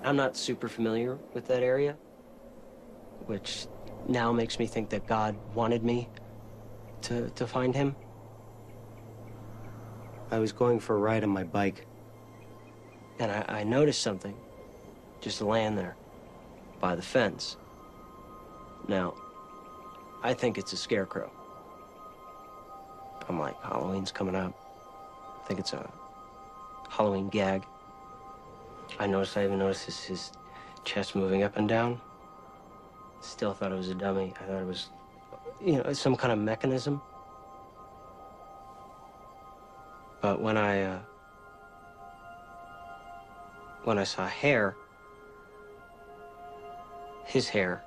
I'm not super familiar with that area, which now makes me think that God wanted me to find him. I was going for a ride on my bike, and I noticed something just laying there by the fence. Now, I think it's a scarecrow. I'm like, Halloween's coming up. I think it's a Halloween gag. I even noticed his chest moving up and down. Still thought it was a dummy. I thought it was, you know, some kind of mechanism. But when I saw hair, his hair,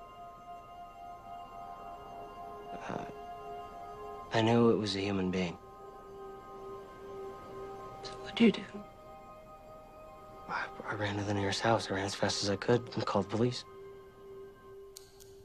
I knew it was a human being. So what'd you do? I ran to the nearest house. I ran as fast as I could and called the police.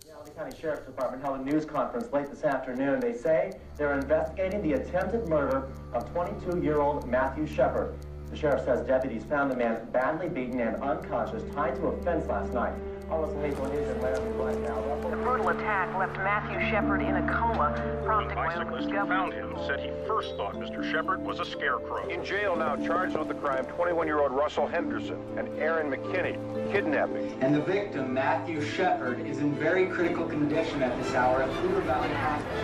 The Laramie County Sheriff's Department held a news conference late this afternoon. They say they're investigating the attempted murder of 22-year-old Matthew Shepard. The sheriff says deputies found the man badly beaten and unconscious, tied to a fence last night. Almost lethal news in Laramie right now. The brutal attack left Matthew Shepard in a coma, prompting Wyoming's government. Found him said he first thought Mr. Shepard was a scarecrow. In jail now, charged with the crime, 21-year-old Russell Henderson and Aaron McKinney, kidnapping. And the victim, Matthew Shepard, is in very critical condition at this hour at Hoover Valley Hospital.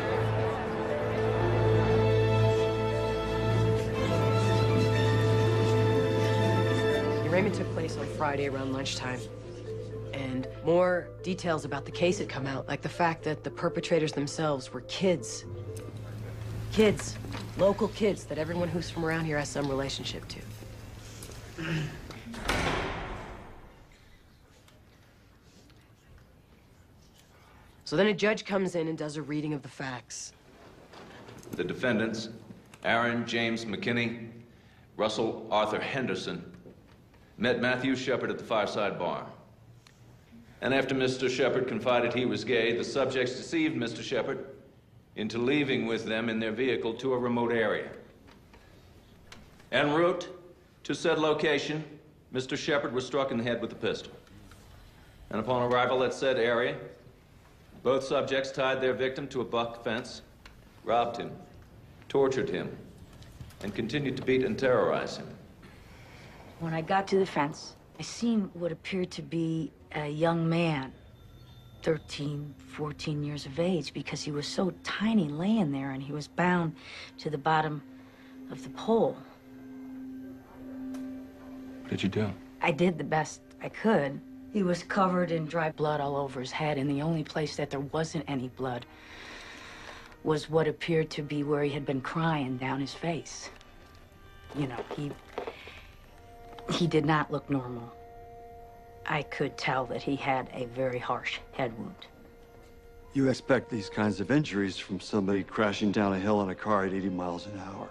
The arraignment took place on Friday around lunchtime. And more details about the case had come out, like the fact that the perpetrators themselves were kids. Kids, local kids that everyone who's from around here has some relationship to. So then a judge comes in and does a reading of the facts. The defendants, Aaron James McKinney, Russell Arthur Henderson, met Matthew Shepard at the Fireside Bar. And after Mr. Shepard confided he was gay, the subjects deceived Mr. Shepard into leaving with them in their vehicle to a remote area. En route to said location, Mr. Shepard was struck in the head with a pistol. And upon arrival at said area, both subjects tied their victim to a buck fence, robbed him, tortured him, and continued to beat and terrorize him. When I got to the fence, I seen what appeared to be a young man, 13, 14 years of age, because he was so tiny laying there and he was bound to the bottom of the pole. What did you do? I did the best I could. He was covered in dry blood all over his head, and the only place that there wasn't any blood was what appeared to be where he had been crying down his face. You know, he did not look normal. I could tell that he had a very harsh head wound. You expect these kinds of injuries from somebody crashing down a hill in a car at 80 miles an hour.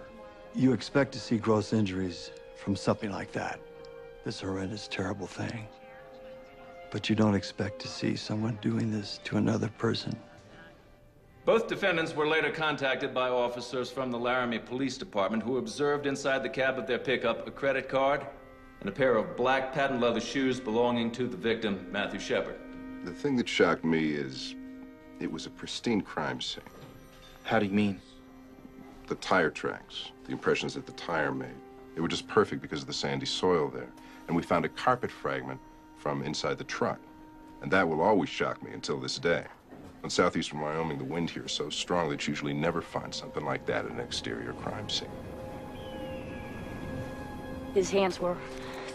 You expect to see gross injuries from something like that, this horrendous, terrible thing. But you don't expect to see someone doing this to another person. Both defendants were later contacted by officers from the Laramie Police Department who observed inside the cab of their pickup a credit card and a pair of black patent leather shoes belonging to the victim, Matthew Shepard. The thing that shocked me is it was a pristine crime scene. How do you mean? The tire tracks, the impressions that the tire made. They were just perfect because of the sandy soil there. And we found a carpet fragment from inside the truck. And that will always shock me until this day. In southeastern Wyoming, the wind here is so strong that you usually never find something like that in an exterior crime scene. His hands were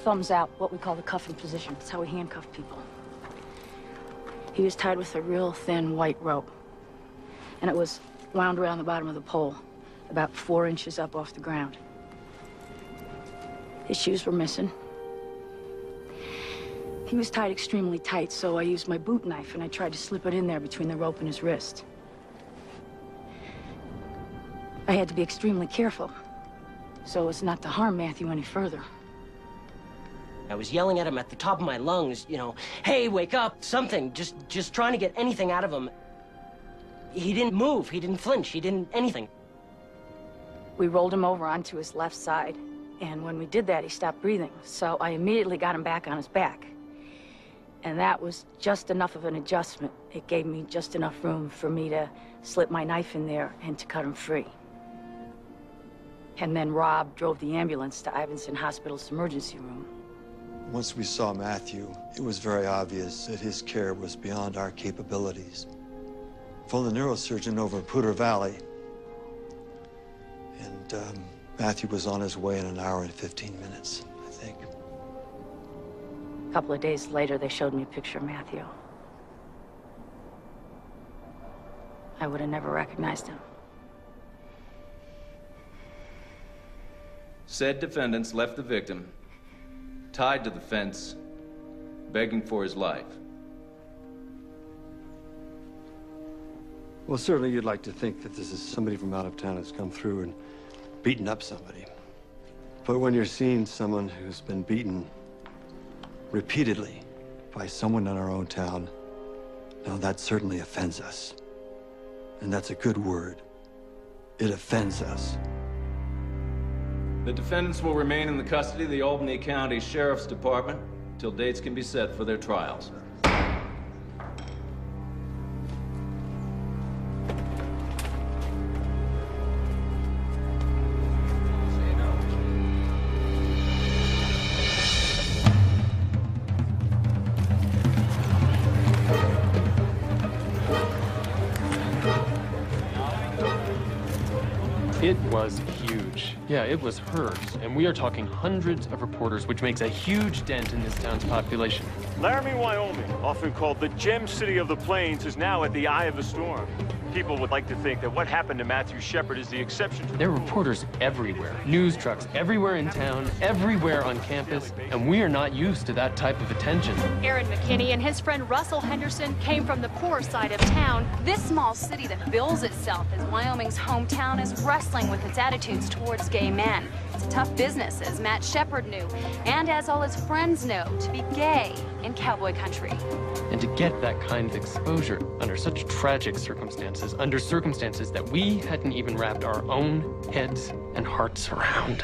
thumbs out, what we call the cuffing position. That's how we handcuff people. He was tied with a real thin white rope, and it was wound around the bottom of the pole, about 4 inches up off the ground. His shoes were missing. He was tied extremely tight, so I used my boot knife and I tried to slip it in there between the rope and his wrist. I had to be extremely careful so as not to harm Matthew any further. I was yelling at him at the top of my lungs, you know, hey, wake up, something, just trying to get anything out of him. He didn't move, he didn't flinch, he didn't anything. We rolled him over onto his left side, and when we did that, he stopped breathing, so I immediately got him back on his back. And that was just enough of an adjustment. It gave me just enough room for me to slip my knife in there and to cut him free. And then Rob drove the ambulance to Ivinson Hospital's emergency room. Once we saw Matthew, it was very obvious that his care was beyond our capabilities. Phoned the neurosurgeon over at Poudre Valley, and Matthew was on his way in an hour and 15 minutes, I think. A couple of days later, they showed me a picture of Matthew. I would have never recognized him. Said defendants left the victim tied to the fence, begging for his life. Well, certainly you'd like to think that this is somebody from out of town who's come through and beaten up somebody. But when you're seeing someone who's been beaten repeatedly by someone in our own town, now that certainly offends us. And that's a good word. It offends us. The defendants will remain in the custody of the Albany County Sheriff's Department until dates can be set for their trials. It was huge. Yeah, it was hers. And we are talking hundreds of reporters, which makes a huge dent in this town's population. Laramie, Wyoming, often called the gem city of the plains, is now at the eye of the storm. People would like to think that what happened to Matthew Shepard is the exception. There are reporters everywhere. News trucks everywhere in town, everywhere on campus, and we are not used to that type of attention. Aaron McKinney and his friend Russell Henderson came from the poor side of town. This small city that bills itself as Wyoming's hometown is wrestling with its attitudes towards gay men. It's a tough business, as Matt Shepard knew, and as all his friends know, to be gay in cowboy country. And to get that kind of exposure under such tragic circumstances, under circumstances that we hadn't even wrapped our own heads and hearts around.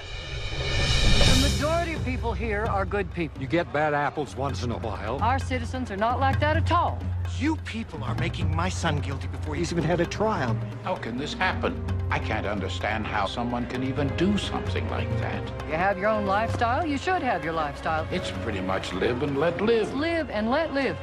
The majority of people here are good people. You get bad apples once in a while. Our citizens are not like that at all. You people are making my son guilty before he's even had a trial. How can this happen? I can't understand how someone can even do something like that. You have your own lifestyle, you should have your lifestyle. It's pretty much live and let live. It's live and let live.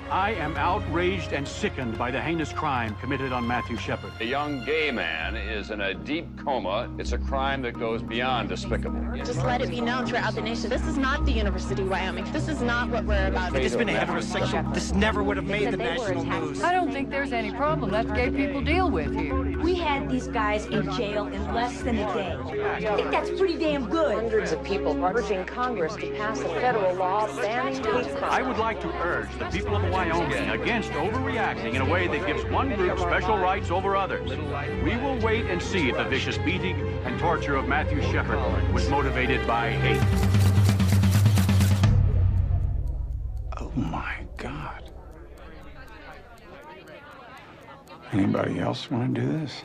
I am outraged and sickened by the heinous crime committed on Matthew Shepard. A young gay man is in a deep coma. It's a crime that goes beyond despicable. Just let it be known throughout the nation. This is not the University of Wyoming. This is not what we're about. If it's been a heterosexual, this never would have made the national news. I don't think there's any problem that gay people deal with here. We had these guys in jail in less than a day. I think that's pretty damn good. Hundreds of people urging Congress to pass a federal law banning hate crime. I would like to urge the people of Wyoming against overreacting in a way that gives one group special rights over others. We will wait and see if the vicious beating and torture of Matthew Shepard was motivated by hate. Oh my God. Anybody else want to do this?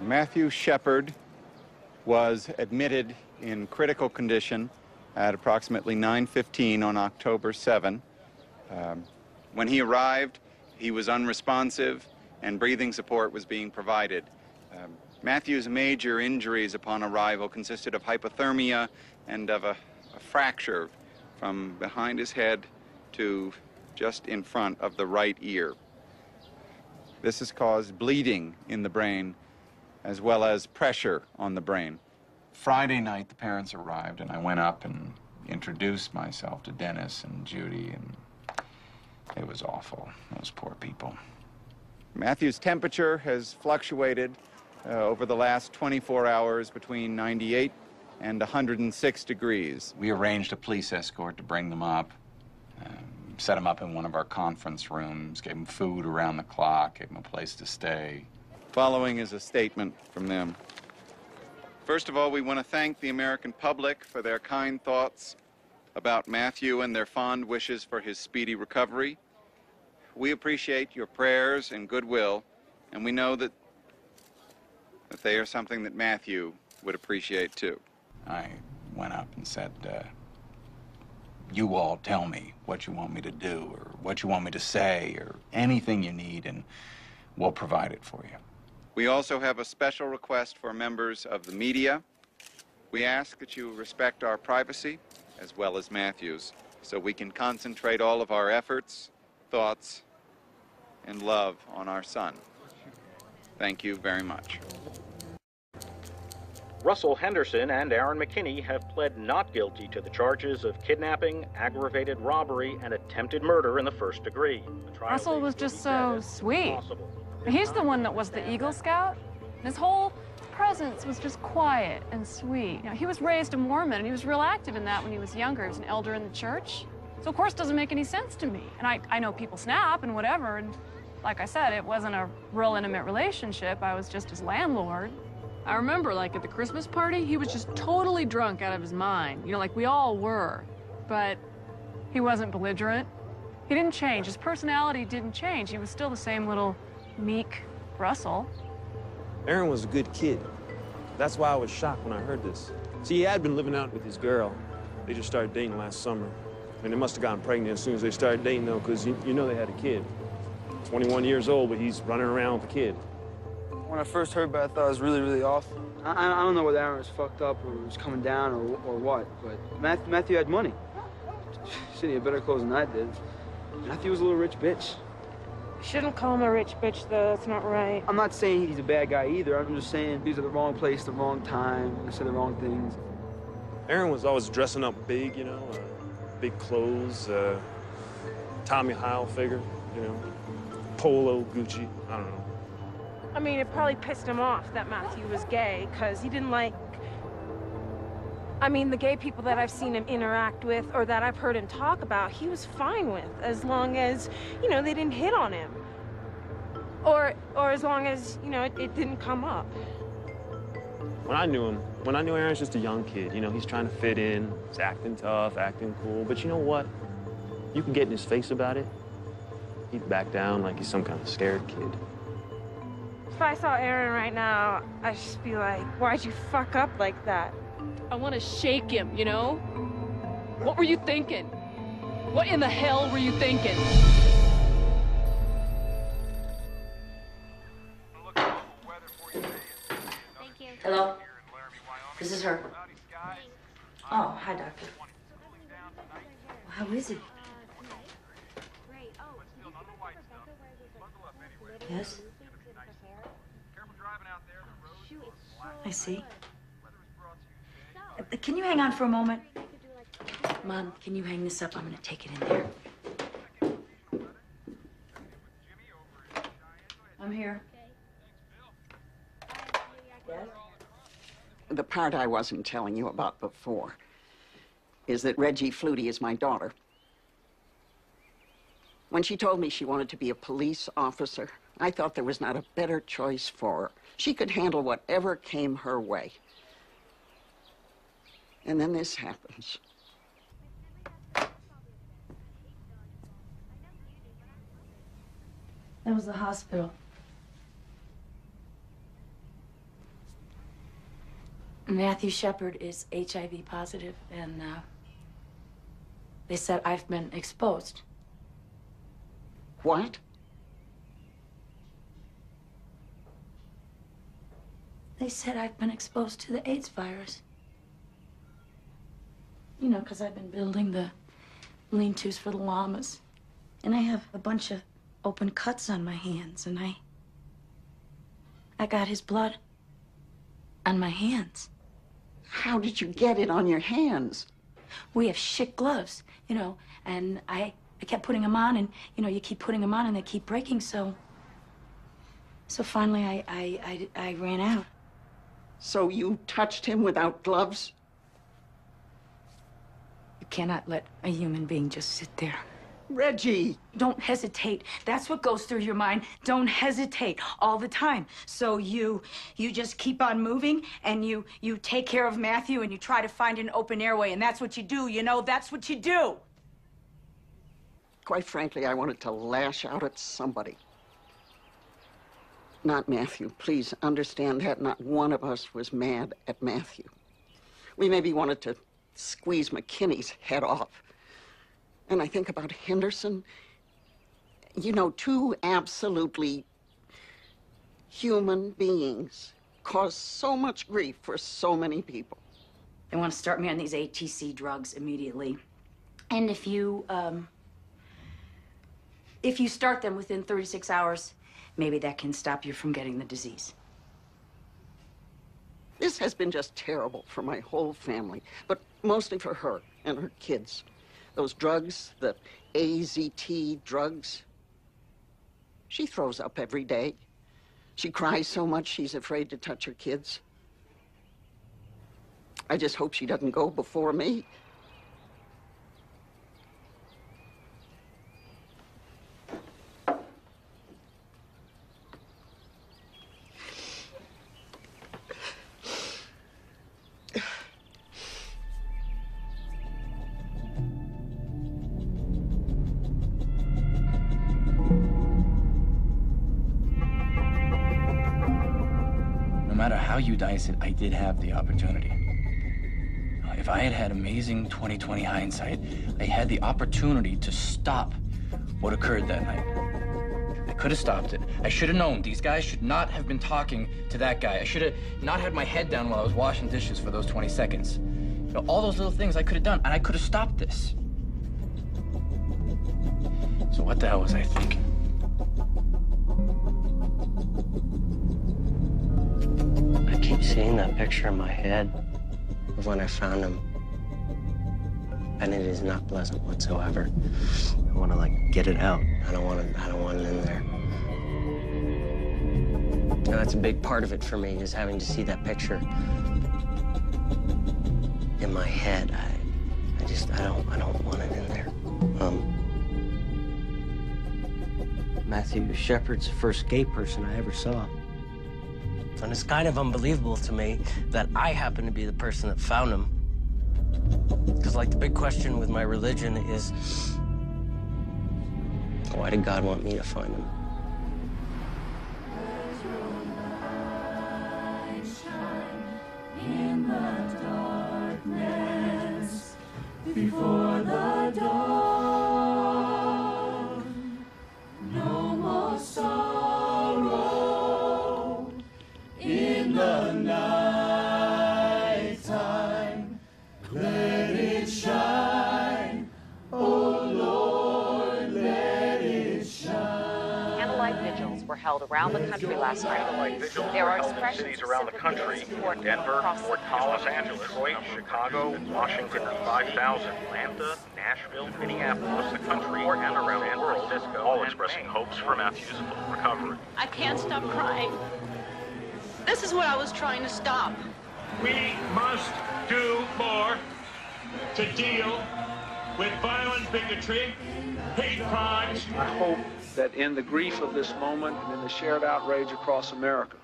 Matthew Shepard was admitted in critical condition at approximately 9:15 on October 7. When he arrived, he was unresponsive and breathing support was being provided. Matthew's major injuries upon arrival consisted of hypothermia and of a fracture from behind his head to just in front of the right ear. This has caused bleeding in the brain as well as pressure on the brain. Friday night, the parents arrived, and I went up and introduced myself to Dennis and Judy, and it was awful, those poor people. Matthew's temperature has fluctuated over the last 24 hours between 98 and 106 degrees. We arranged a police escort to bring them up, set them up in one of our conference rooms, gave them food around the clock, gave them a place to stay. Following is a statement from them. First of all, we want to thank the American public for their kind thoughts about Matthew and their fond wishes for his speedy recovery. We appreciate your prayers and goodwill, and we know that that they are something that Matthew would appreciate too. I went up and said, you all tell me what you want me to do or what you want me to say or anything you need, and we'll provide it for you. We also have a special request for members of the media. We ask that you respect our privacy, as well as Matthew's, so we can concentrate all of our efforts, thoughts, and love on our son. Thank you very much. Russell Henderson and Aaron McKinney have pled not guilty to the charges of kidnapping, aggravated robbery, and attempted murder in the first degree. Russell was just so sweet. He's the one that was the Eagle Scout. His whole presence was just quiet and sweet. You know, he was raised a Mormon, and he was real active in that when he was younger. He was an elder in the church. So, of course, it doesn't make any sense to me. And I know people snap and whatever, and like I said, it wasn't a real intimate relationship. I was just his landlord. I remember, like, at the Christmas party, he was just totally drunk out of his mind. You know, like we all were. But he wasn't belligerent. He didn't change. His personality didn't change. He was still the same little meek Russell. Aaron was a good kid. That's why I was shocked when I heard this. See, he had been living out with his girl. They just started dating last summer. And they must have gotten pregnant as soon as they started dating, though, because you know they had a kid. 21 years old, but he's running around with a kid. When I first heard about it, I thought it was really, really awful. I don't know whether Aaron was fucked up or was coming down or what, but Matthew had money. He said he had better clothes than I did. Matthew was a little rich bitch. You shouldn't call him a rich bitch, though. That's not right. I'm not saying he's a bad guy either. I'm just saying he's at the wrong place, the wrong time. He said the wrong things. Aaron was always dressing up big, you know, big clothes, Tommy Hilfiger, you know, Polo, Gucci, I don't know. I mean, it probably pissed him off that Matthew was gay, because he didn't like... I mean, the gay people that I've seen him interact with or that I've heard him talk about, he was fine with, as long as, you know, they didn't hit on him. Or as long as, you know, it didn't come up. When I knew Aaron was just a young kid, you know, he's trying to fit in, he's acting tough, acting cool, but you know what? You can get in his face about it, he'd back down like he's some kind of scared kid. If I saw Aaron right now, I'd just be like, why'd you fuck up like that? I want to shake him, you know? What were you thinking? What in the hell were you thinking? Hello? This is her. Oh, hi, doctor. How is he? Yes? I see. Can you hang on for a moment? Mom, can you hang this up? I'm going to take it in there. I'm here. Yes? The part I wasn't telling you about before is that Reggie Flutie is my daughter. When she told me she wanted to be a police officer, I thought there was not a better choice for her. She could handle whatever came her way. And then this happens. That was the hospital. Matthew Shepard is HIV positive, and they said I've been exposed. What? They said I've been exposed to the AIDS virus. You know, because I've been building the lean-tos for the llamas. And I have a bunch of open cuts on my hands, and I got his blood on my hands. How did you get it on your hands? We have shit gloves, you know, and I kept putting them on, and, you know, you keep putting them on, and they keep breaking, so finally I ran out. So you touched him without gloves? You cannot let a human being just sit there. Reggie! Don't hesitate. That's what goes through your mind. Don't hesitate all the time. So you just keep on moving, and you take care of Matthew, and you try to find an open airway, and that's what you do, you know? That's what you do. Quite frankly, I wanted to lash out at somebody. not Matthew. Please understand that not one of us was mad at Matthew. We maybe wanted to squeeze McKinney's head off. And I think about Henderson. You know, two absolutely human beings cause so much grief for so many people. They want to start me on these ATC drugs immediately. And if you start them within 36 hours, maybe that can stop you from getting the disease. This has been just terrible for my whole family, but mostly for her and her kids. Those drugs, the AZT drugs, she throws up every day. She cries so much she's afraid to touch her kids. I just hope she doesn't go before me. No matter how you dice it, I did have the opportunity. If I had had amazing 20/20 hindsight, I had the opportunity to stop what occurred that night. I could have stopped it. I should have known these guys should not have been talking to that guy. I should have not had my head down while I was washing dishes for those 20 seconds. You know, all those little things I could have done, and I could have stopped this. So what the hell was I thinking? I keep seeing that picture in my head of when I found him, and it is not pleasant whatsoever. I want to like get it out. I don't want it in there. You know, that's a big part of it for me, is having to see that picture in my head. I don't want it in there. Matthew Shepard's the first gay person I ever saw. And it's kind of unbelievable to me that I happen to be the person that found him. Because, like, the big question with my religion is, why did God want me to find him? In the darkness, before the dawn, no more sorrow. In the nighttime, let it shine. Oh Lord, let it shine. Candlelight vigils were held around the country last night. There are expressions cities around the country: Denver, Fort Collins, Los Angeles, Detroit, Chicago, Washington, 5,000, Atlanta, Nashville, Minneapolis, the country, and around the world, all expressing hopes for Matthew's full recovery. I can't stop crying. This is what I was trying to stop. We must do more to deal with violent bigotry, hate crimes. I hope that in the grief of this moment and in the shared outrage across America,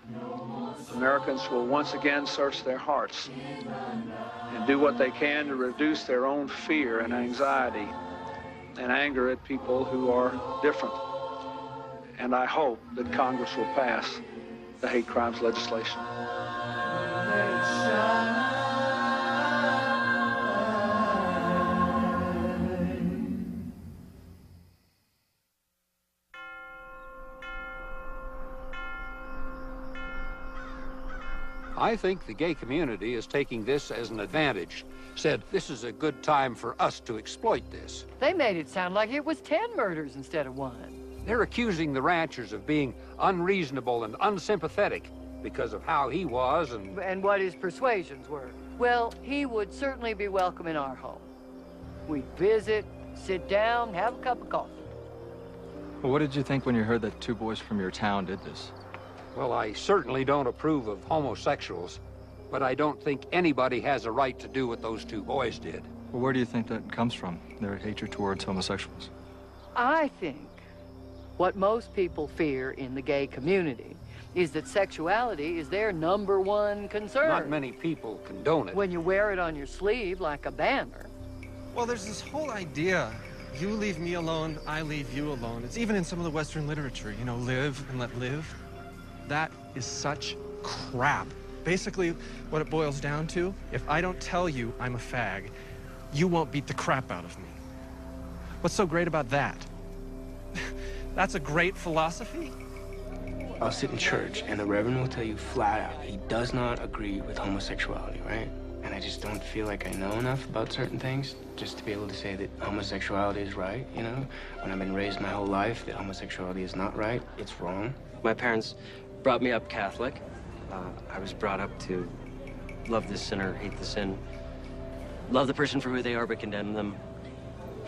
Americans will once again search their hearts and do what they can to reduce their own fear and anxiety and anger at people who are different. And I hope that Congress will pass the hate crimes legislation. I think the gay community is taking this as an advantage. Said, this is a good time for us to exploit this. They made it sound like it was 10 murders instead of 1. They're accusing the ranchers of being unreasonable and unsympathetic because of how he was and what his persuasions were. Well, he would certainly be welcome in our home. We'd visit, sit down, have a cup of coffee. Well, what did you think when you heard that 2 boys from your town did this? Well, I certainly don't approve of homosexuals, but I don't think anybody has a right to do what those 2 boys did. Well, where do you think that comes from, their hatred towards homosexuals? I think what most people fear in the gay community is that sexuality is their #1 concern. Not many people condone it. When you wear it on your sleeve like a banner. Well, there's this whole idea, you leave me alone, I leave you alone. It's even in some of the Western literature, you know, live and let live. That is such crap. Basically, what it boils down to, if I don't tell you I'm a fag, you won't beat the crap out of me. What's so great about that? That's a great philosophy? I'll sit in church, and the Reverend will tell you flat out he does not agree with homosexuality, right? And I just don't feel like I know enough about certain things just to be able to say that homosexuality is right, you know? When I've been raised my whole life that homosexuality is not right, it's wrong. My parents brought me up Catholic. I was brought up to love the sinner, hate the sin. Love the person for who they are, but condemn them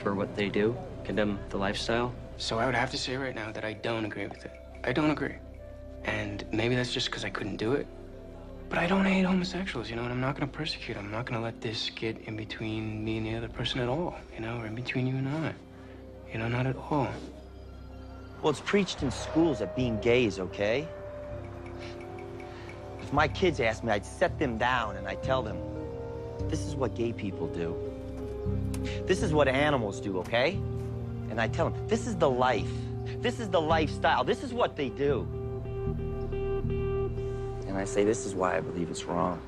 for what they do. Condemn the lifestyle. So I would have to say right now that I don't agree with it. I don't agree. And maybe that's just because I couldn't do it. But I don't hate homosexuals, you know, and I'm not going to persecute them. I'm not going to let this get in between me and the other person at all, you know, or in between you and I. You know, not at all. Well, it's preached in schools that being gay is okay. If my kids asked me, I'd set them down and I'd tell them, this is what gay people do. This is what animals do, okay? And I tell them, this is the life. This is the lifestyle. This is what they do. And I say, this is why I believe it's wrong.